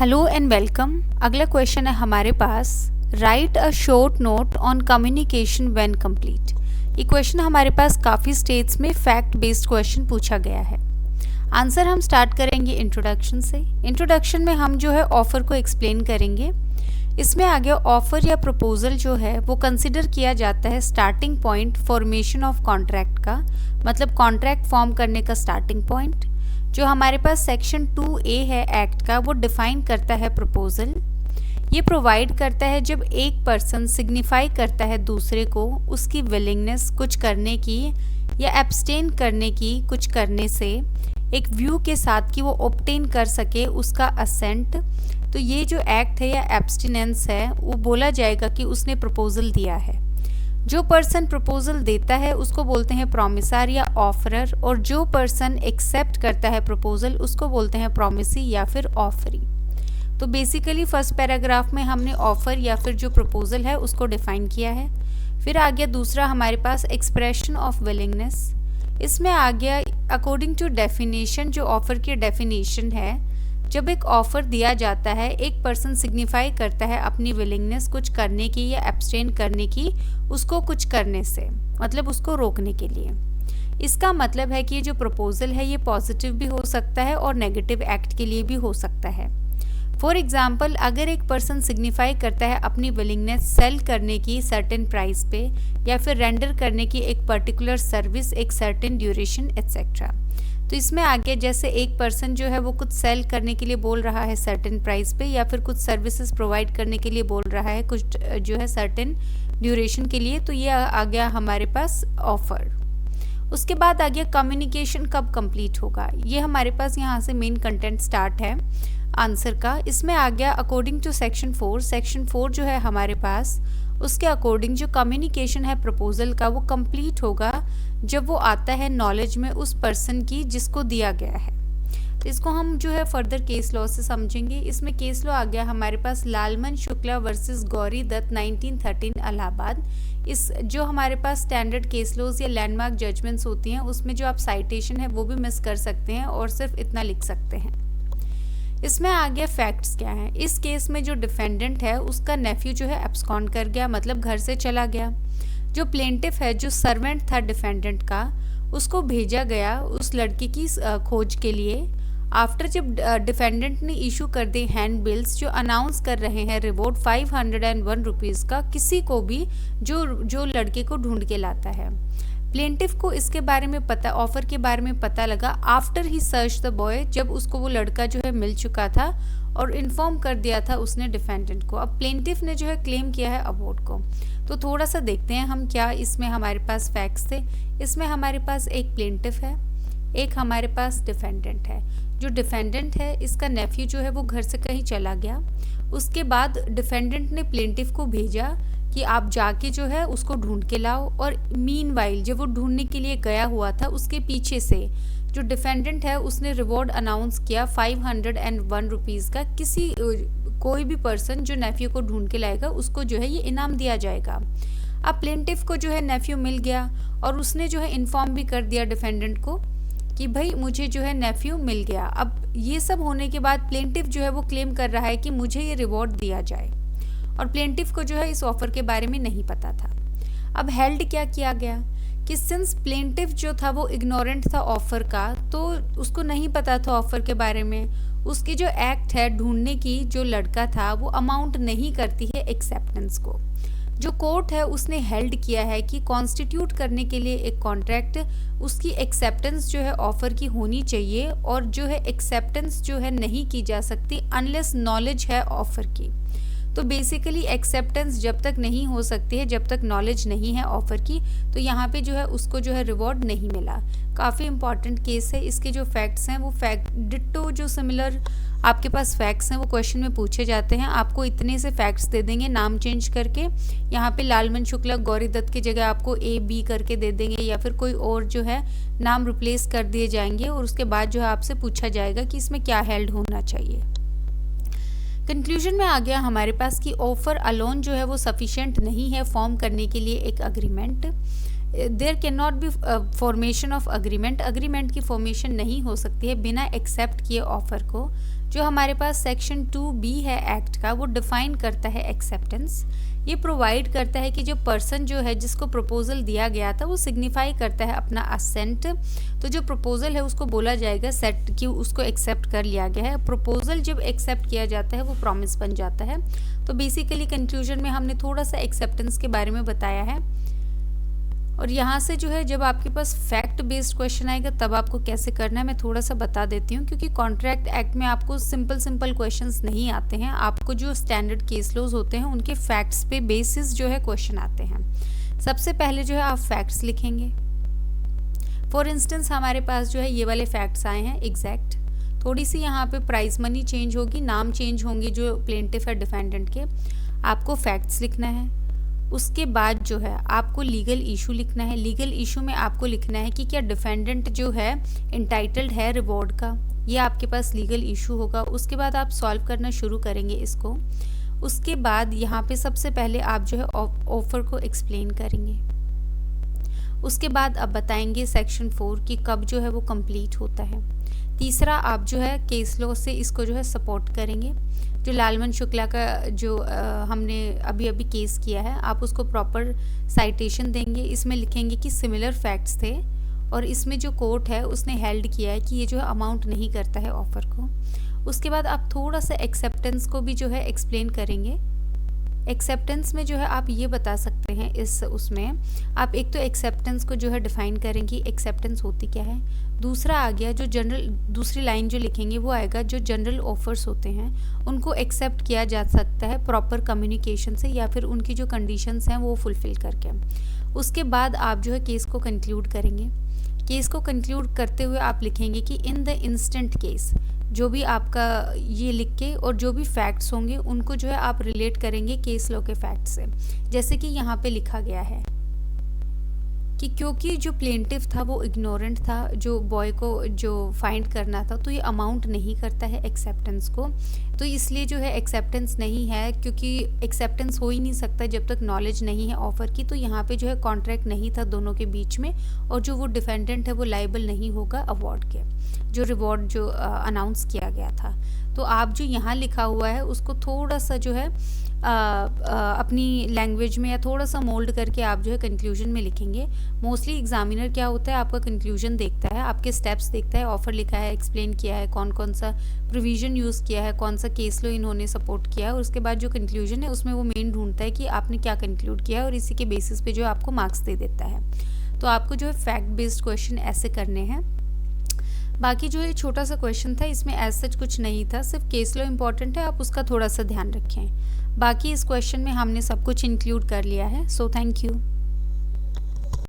Hello and welcome. अगला question है हमारे पास, write a short note on communication when complete. ये क्वेश्चन हमारे पास काफ़ी स्टेट्स में फैक्ट बेस्ड क्वेश्चन पूछा गया है। आंसर हम स्टार्ट करेंगे इंट्रोडक्शन से। इंट्रोडक्शन में हम जो है ऑफ़र को एक्सप्लेन करेंगे। इसमें आगे ऑफ़र या प्रपोजल जो है वो कंसिडर किया जाता है starting point formation of contract का, मतलब कॉन्ट्रैक्ट फॉर्म करने का स्टार्टिंग पॉइंट। जो हमारे पास सेक्शन 2A है एक्ट का, वो डिफाइन करता है प्रपोजल। ये प्रोवाइड करता है जब एक पर्सन सिग्निफाई करता है दूसरे को उसकी विलिंगनेस कुछ करने की या एब्सटेन करने की कुछ करने से, एक व्यू के साथ कि वो ऑब्टेन कर सके उसका असेंट। तो ये जो एक्ट है या एब्सटिनेंस है वो बोला जाएगा कि उसने प्रपोजल दिया है। जो पर्सन प्रपोजल देता है उसको बोलते हैं प्रॉमिसर या ऑफरर, और जो पर्सन एक्सेप्ट करता है प्रपोजल उसको बोलते हैं प्रॉमिसी या फिर ऑफरी। तो बेसिकली फर्स्ट पैराग्राफ में हमने ऑफर या फिर जो प्रपोजल है उसको डिफाइन किया है। फिर आ गया दूसरा हमारे पास एक्सप्रेशन ऑफ विलिंगनेस। इसमें आ गया अकॉर्डिंग टू डेफिनेशन, जो ऑफर की डेफिनेशन है, जब एक ऑफर दिया जाता है एक पर्सन सिग्निफाई करता है अपनी विलिंगनेस कुछ करने की या एब्सटेन करने की उसको कुछ करने से, मतलब उसको रोकने के लिए। इसका मतलब है कि ये जो प्रपोजल है ये पॉजिटिव भी हो सकता है और नेगेटिव एक्ट के लिए भी हो सकता है। फॉर एग्जाम्पल, अगर एक पर्सन सिग्निफाई करता है अपनी विलिंगनेस सेल करने की सर्टेन प्राइस पे या फिर रेंडर करने की एक पर्टिकुलर सर्विस एक सर्टेन ड्यूरेशन एट्सेट्रा, तो इसमें आगे जैसे एक पर्सन जो है वो कुछ सेल करने के लिए बोल रहा है सर्टेन प्राइस पे या फिर कुछ सर्विसेज प्रोवाइड करने के लिए बोल रहा है कुछ जो है सर्टेन ड्यूरेशन के लिए, तो ये आ गया हमारे पास ऑफर। उसके बाद आ गया कम्युनिकेशन कब कंप्लीट होगा। ये हमारे पास यहाँ से मेन कंटेंट स्टार्ट है आंसर का। इसमें आ गया अकॉर्डिंग टू सेक्शन 4। सेक्शन 4 जो है हमारे पास उसके अकॉर्डिंग जो कम्युनिकेशन है प्रपोजल का वो कंप्लीट होगा जब वो आता है नॉलेज में उस पर्सन की जिसको दिया गया है। तो इसको हम जो है फर्दर केस लॉ से समझेंगे। इसमें केस लॉ आ गया हमारे पास लालमन शुक्ला वर्सेस गौरी दत्त 1913 इलाहाबाद। इस जो हमारे पास स्टैंडर्ड केस लॉज या लैंडमार्क जजमेंट्स होती हैं उसमें जो आप साइटेशन है वो भी मिस कर सकते हैं और सिर्फ इतना लिख सकते हैं। इसमें आ गया फैक्ट्स क्या हैं। इस केस में जो डिफेंडेंट है उसका नेफ्यू जो है एब्सकॉन्ड कर गया, मतलब घर से चला गया। जो प्लेंटिफ है, जो सर्वेंट था डिफेंडेंट का, उसको भेजा गया उस लड़की की खोज के लिए। आफ्टर जब डिफेंडेंट ने इशू कर दी हैंड बिल्स जो अनाउंस कर रहे हैं रिवॉर्ड 501 रुपीज़ का किसी को भी जो लड़के को ढूंढ के लाता है। प्लेंटिफ को इसके बारे में पता, ऑफर के बारे में पता लगा after he search the boy, जब उसको वो लड़का जो है मिल चुका था और इन्फॉर्म कर दिया था उसने डिफेंडेंट को। अब प्लेंटिफ ने जो है क्लेम किया है अबॉर्ट को। तो थोड़ा सा देखते हैं हम क्या इसमें हमारे पास फैक्ट्स थे। इसमें हमारे पास एक प्लेंटिफ है, एक हमारे पास डिफेंडेंट है। जो डिफेंडेंट है इसका नेफ्यू जो है वो घर से कहीं चला गया। उसके बाद डिफेंडेंट ने प्लेंटिफ को भेजा कि आप जाके जो है उसको ढूंढ के लाओ, और मीनवाइल जब वो ढूंढने के लिए गया हुआ था उसके पीछे से जो डिफेंडेंट है उसने रिवॉर्ड अनाउंस किया 501 रुपीज़ का। कोई भी पर्सन जो नेफ्यू को ढूंढ के लाएगा उसको जो है ये इनाम दिया जाएगा। अब प्लेंटिफ को जो है नेफ्यू मिल गया और उसने जो है इन्फॉर्म भी कर दिया डिफेंडेंट को कि भाई मुझे जो है नेफ्यू मिल गया। अब ये सब होने के बाद प्लेंटिफ जो है वो क्लेम कर रहा है कि मुझे ये रिवॉर्ड दिया जाए, और प्लेंटिफ को जो है इस ऑफर के बारे में नहीं पता था। अब हेल्ड क्या किया गया कि सिंस प्लेंटिफ जो था वो इग्नोरेंट था ऑफर का, तो उसको नहीं पता था ऑफर के बारे में, उसकी जो एक्ट है ढूंढने की जो लड़का था वो अमाउंट नहीं करती है एक्सेप्टेंस को। जो कोर्ट है उसने हेल्ड किया है कि कॉन्स्टिट्यूट करने के लिए एक कॉन्ट्रैक्ट उसकी एक्सेप्टेंस जो है ऑफर की होनी चाहिए, और जो है एक्सेप्टेंस जो है नहीं की जा सकती अनलेस नॉलेज है ऑफर की। तो बेसिकली एक्सेप्टेंस जब तक नहीं हो सकती है जब तक नॉलेज नहीं है ऑफर की, तो यहाँ पे जो है उसको जो है रिवॉर्ड नहीं मिला। काफ़ी इंपॉर्टेंट केस है। इसके जो फैक्ट्स हैं वो फैक्ट डिट्टो जो सिमिलर आपके पास फैक्ट्स हैं वो क्वेश्चन में पूछे जाते हैं। आपको इतने से फैक्ट्स दे देंगे नाम चेंज करके, यहाँ पे लालमन शुक्ला गौरी दत्त की जगह आपको AB करके दे देंगे या फिर कोई और जो है नाम रिप्लेस कर दिए जाएंगे, और उसके बाद जो है आपसे पूछा जाएगा कि इसमें क्या हेल्ड होना चाहिए। कंक्लूजन में आ गया हमारे पास कि ऑफर अलोन जो है वो सफिशिएंट नहीं है फॉर्म करने के लिए एक agreement. There can not be formation of agreement. Agreement की फॉर्मेशन नहीं हो सकती है बिना एक्सेप्ट किए ऑफर को। जो हमारे पास सेक्शन 2B है एक्ट का, वो डिफाइन करता है एक्सेप्टेंस। ये प्रोवाइड करता है कि जो पर्सन जो है जिसको प्रपोजल दिया गया था वो सिग्निफाई करता है अपना असेंट। तो जो प्रपोजल है उसको बोला जाएगा सेट कि उसको एक्सेप्ट कर लिया गया है। प्रपोजल जब एक्सेप्ट किया जाता है वो प्रॉमिस बन जाता है। तो बेसिकली कंक्लूजन में हमने थोड़ा सा एक्सेप्टेंस के बारे में बताया है। और यहाँ से जो है जब आपके पास फैक्ट बेस्ड क्वेश्चन आएगा तब आपको कैसे करना है मैं थोड़ा सा बता देती हूँ, क्योंकि कॉन्ट्रैक्ट एक्ट में आपको सिंपल क्वेश्चंस नहीं आते हैं। आपको जो स्टैंडर्ड केस लॉज होते हैं उनके फैक्ट्स पे बेसिस जो है क्वेश्चन आते हैं। सबसे पहले जो है आप फैक्ट्स लिखेंगे। फॉर इंस्टेंस हमारे पास जो है ये वाले फैक्ट्स आए हैं एग्जैक्ट। थोड़ी सी यहाँ पे प्राइस मनी चेंज होगी, नाम चेंज होंगे जो प्लेंटिफ है डिफेंडेंट के। आपको फैक्ट्स लिखना है। उसके बाद जो है आपको लीगल इशू लिखना है। लीगल इशू में आपको लिखना है कि क्या डिफेंडेंट जो है इंटाइटल्ड है रिवॉर्ड का, ये आपके पास लीगल इशू होगा। उसके बाद आप सॉल्व करना शुरू करेंगे इसको। उसके बाद यहाँ पे सबसे पहले आप जो है ऑफर को एक्सप्लेन करेंगे। उसके बाद आप बताएंगे सेक्शन 4 कि कब जो है वो कंप्लीट होता है। तीसरा आप जो है केस लॉ से इसको जो है सपोर्ट करेंगे। जो लालमन शुक्ला का जो हमने अभी केस किया है, आप उसको प्रॉपर साइटेशन देंगे। इसमें लिखेंगे कि सिमिलर फैक्ट्स थे और इसमें जो कोर्ट है उसने हेल्ड किया है कि ये जो है अमाउंट नहीं करता है ऑफर को। उसके बाद आप थोड़ा सा एक्सेप्टेंस को भी जो है एक्सप्लेन करेंगे। एक्सेप्टेंस में जो है आप ये बता सकते हैं उसमें आप एक तो एक्सेप्टेंस को जो है डिफाइन करेंगे, एक्सेप्टेंस होती क्या है। दूसरा आ गया जो जनरल, दूसरी लाइन जो लिखेंगे वो आएगा जो जनरल ऑफर्स होते हैं उनको एक्सेप्ट किया जा सकता है प्रॉपर कम्युनिकेशन से या फिर उनकी जो कंडीशंस हैं वो फुलफिल करके। उसके बाद आप जो है केस को कंक्लूड करेंगे। केस को कंक्लूड करते हुए आप लिखेंगे कि इन द इंस्टेंट केस, जो भी आपका ये लिख के और जो भी फैक्ट्स होंगे उनको जो है आप रिलेट करेंगे केस लॉ के फैक्ट से। जैसे कि यहाँ पे लिखा गया है कि क्योंकि जो प्लेंटिफ था वो इग्नोरेंट था, जो बॉय को जो फाइंड करना था, तो ये अमाउंट नहीं करता है एक्सेप्टेंस को, तो इसलिए जो है एक्सेप्टेंस नहीं है, क्योंकि एक्सेप्टेंस हो ही नहीं सकता जब तक नॉलेज नहीं है ऑफर की। तो यहाँ पे जो है कॉन्ट्रैक्ट नहीं था दोनों के बीच में और जो वो डिफेंडेंट है वो लाइबल नहीं होगा अवार्ड के, जो रिवॉर्ड जो अनाउंस किया गया था। तो आप जो यहाँ लिखा हुआ है उसको थोड़ा सा जो है अपनी लैंग्वेज में या थोड़ा सा मोल्ड करके आप जो है कंक्लूजन में लिखेंगे। मोस्टली एग्जामिनर क्या होता है आपका कंक्लूजन देखता है, आपके स्टेप्स देखता है, ऑफर लिखा है, एक्सप्लेन किया है, कौन कौन सा प्रोविजन यूज़ किया है, कौन सा केस लो इन्होंने सपोर्ट किया है, और उसके बाद जो कंक्लूजन है उसमें वो मेन ढूंढता है कि आपने क्या कंक्लूड किया है और इसी के बेसिस पे जो आपको मार्क्स दे देता है। तो आपको जो है फैक्ट बेस्ड क्वेश्चन ऐसे करने हैं। बाकी जो ये छोटा सा क्वेश्चन था इसमें एज सच कुछ नहीं था, सिर्फ केस लॉ इम्पॉर्टेंट है, आप उसका थोड़ा सा ध्यान रखें। बाकी इस क्वेश्चन में हमने सब कुछ इंक्लूड कर लिया है। So thank you.